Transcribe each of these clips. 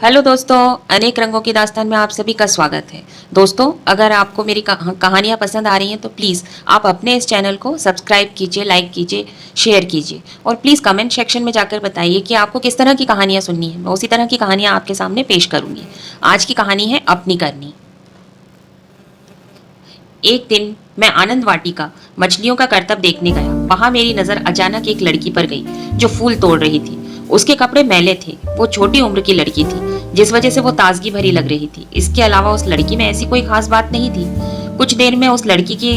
Hello दोस्तों, अनेक रंगों की दास्तान में आप सभी का स्वागत है। दोस्तों, अगर आपको मेरी कहानियाँ पसंद आ रही हैं तो प्लीज़ आप अपने इस चैनल को सब्सक्राइब कीजिए, लाइक कीजिए, शेयर कीजिए और प्लीज़ कमेंट सेक्शन में जाकर बताइए कि आपको किस तरह की कहानियाँ सुननी है। मैं उसी तरह की कहानियाँ आपके सामने पेश करूँगी। आज की कहानी है अपनी करनी। एक दिन मैं आनंद वाटिका मछलियों का करतब देखने गया। वहां मेरी नजर अचानक एक लड़की पर गई जो फूल तोड़ रही थी। उसके कपड़े मैले थे। वो छोटी उम्र की लड़की थी, जिस वजह से वो ताजगी भरी लग रही थी। इसके अलावा उस लड़की में ऐसी कोई खास बात नहीं थी। कुछ देर में उस लड़की की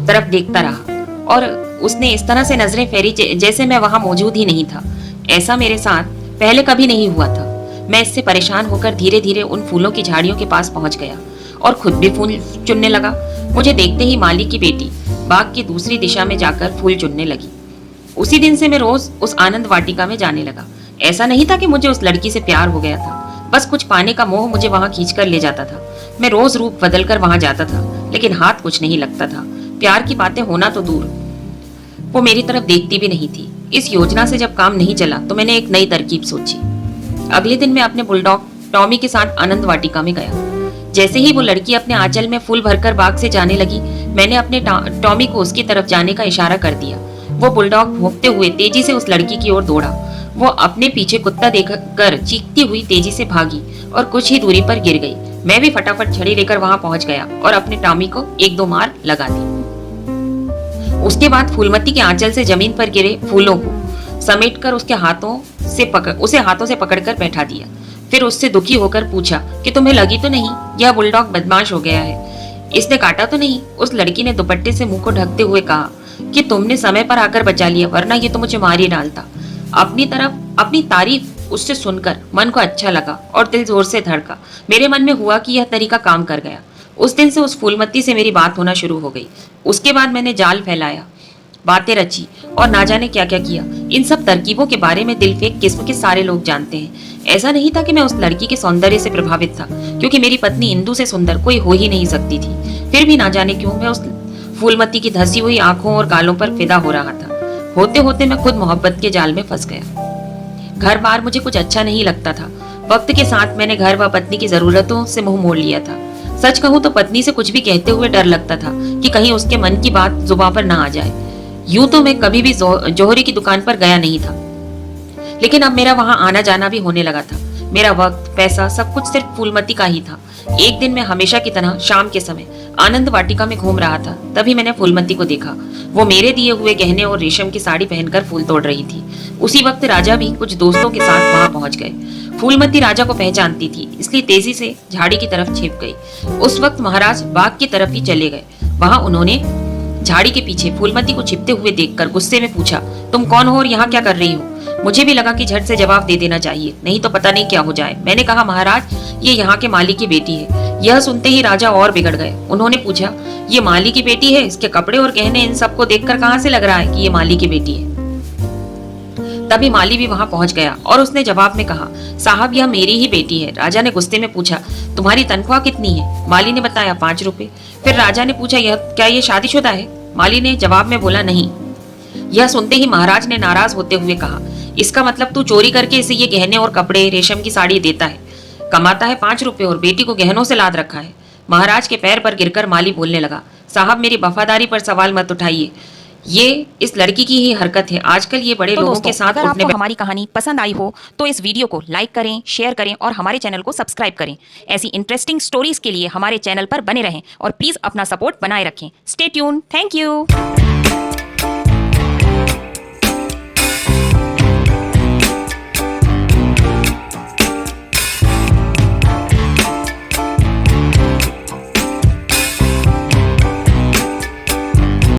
तरफ देखता रहा और उसने इस तरह से नजरें फेरी जैसे मैं वहां मौजूद ही नहीं था। ऐसा मेरे साथ पहले कभी नहीं हुआ था। मैं इससे परेशान होकर धीरे धीरे उन फूलों की झाड़ियों के पास पहुंच गया और खुद भी फूल चुनने लगा। मुझे देखते ही माली की बेटी बाग की दूसरी दिशा में जाकर फूल चुनने लगी। उसी दिन से मैं रोज उस आनंद वाटिका में जाने लगा। ऐसा नहीं था कि मुझे उस लड़की से प्यार हो गया था, बस कुछ पाने का मोह मुझे वहां खींच कर ले जाता था। मैं रोज रूप बदल कर वहां जाता था, लेकिन हाथ कुछ नहीं लगता था। प्यार की बातें होना तो दूर, वो मेरी तरफ देखती भी नहीं थी। इस योजना से जब काम नहीं चला तो मैंने एक नई तरकीब सोची। अगले दिन मैं अपने बुलडॉग टॉमी के साथ आनंद वाटिका में गया। जैसे ही वो लड़की अपने आंचल में फूल भरकर बाग से जाने लगी, मैंने अपने टॉमी को उसकी तरफ जाने का इशारा कर दिया। वो बुलडॉग भौंकते हुए तेजी से उस लड़की की ओर दौड़ा। वो अपने पीछे कुत्ता देखकर चीखती हुई तेजी से भागी और कुछ ही दूरी पर गिर गई। मैं भी फटाफट छड़ी लेकर वहां पहुंच गया और अपने टॉमी को एक दो मार लगा दी। उसके बाद फूलमती के आंचल से जमीन पर गिरे फूलों को समेटकर उसे हाथों से पकड़कर बैठा दिया। फिर उससे दुखी होकर पूछा कि तुम्हें लगी तो नहीं यह बुलडॉग बदमाश हो गया है, इसने काटा तो नहीं? उस लड़की ने दुपट्टे से मुंह को ढकते हुए कहा कि तुमने समय पर आकर बचा लिया, वरना ये तो मुझे मार ही डालता। अपनी तारीफ उससे सुनकर मन को अच्छा लगा और दिल जोर से धड़का। मेरे मन में हुआ कि यह तरीका काम कर गया। उस दिन से उस फूलमती से मेरी बात होना शुरू हो गई। उसके बाद मैंने जाल फैलाया, बातें रची और ना जाने क्या क्या किया। इन सब तरकीबों के बारे में दिलफेक किस्म के सारे लोग जानते हैं। ऐसा नहीं था कि मैं उस लड़की के सौंदर्य से प्रभावित था, क्योंकि मेरी पत्नी इंदु से सुंदर कोई हो ही नहीं सकती थी। फिर भी ना जाने क्यों मैं उस फूलमती की धसी हुई आंखों और गालों पर फिदा हो रहा था। होते होते मैं खुद मोहब्बत के जाल में फंस गया। घर बार मुझे कुछ अच्छा नहीं लगता था। वक्त के साथ मैंने घर व पत्नी की जरूरतों से मुंह मोड़ लिया था। सच कहूं तो पत्नी से कुछ भी कहते हुए डर लगता था कि कहीं उसके मन की बात जुबान पर ना आ जाए। यूं तो मैं कभी भी जौहरी की दुकान पर गया नहीं था, लेकिन अब मेरा वहां आना जाना भी होने लगा था। मेरा वक्त, पैसा, सब कुछ सिर्फ फूलमती का ही था। एक दिन मैं हमेशा की तरह शाम के समय आनंद वाटिका में घूम रहा था। तभी मैंने फूलमती को देखा। वो मेरे दिए हुए गहने और रेशम की साड़ी पहनकर फूल तोड़ रही थी। उसी वक्त राजा भी कुछ दोस्तों के साथ वहां पहुंच गए। फूलमती राजा को पहचानती थी, इसलिए तेजी से झाड़ी की तरफ छिप गई। उस वक्त महाराज बाग की तरफ ही चले गए। वहां उन्होंने झाड़ी के पीछे फूलमती को छिपते हुए देखकर गुस्से में पूछा, तुम कौन हो और यहाँ क्या कर रही हो? मुझे भी लगा कि झट से जवाब दे देना चाहिए, नहीं तो पता नहीं क्या हो जाए। मैंने कहा, महाराज, ये यहाँ के माली की बेटी है। यह सुनते ही राजा और बिगड़ गए। उन्होंने पूछा, ये माली की बेटी है? इसके कपड़े और गहने इन सबको देखकर कहाँ से लग रहा है कि ये माली की बेटी है? तभी माली भी वहां पहुंच गया और उसने जवाब में कहा, साहब, यह मेरी ही बेटी है। राजा ने गुस्से में पूछा, तुम्हारी तनख्वाह कितनी है? माली ने बताया, 5 रुपए। फिर राजा ने पूछा, क्या ये शादीशुदा है? माली ने जवाब में बोला, नहीं। यह सुनते ही महाराज ने नाराज होते हुए कहा, इसका मतलब तू चोरी करके इसे ये गहने और कपड़े, रेशम की साड़ी देता है, कमाता है 5 रुपए और बेटी को गहनों से लाद रखा है। महाराज के पैर पर गिरकर माली बोलने लगा, साहब, मेरी वफादारी पर सवाल मत उठाइए। ये इस लड़की की ही हरकत है। आजकल ये बड़े लोगों के साथ अगर आपको हमारी कहानी पसंद आई हो तो इस वीडियो को लाइक करें, शेयर करें और हमारे चैनल को सब्सक्राइब करें। ऐसी इंटरेस्टिंग स्टोरीज के लिए हमारे चैनल पर बने रहें और प्लीज अपना सपोर्ट बनाए रखें। Stay tune. Thank you.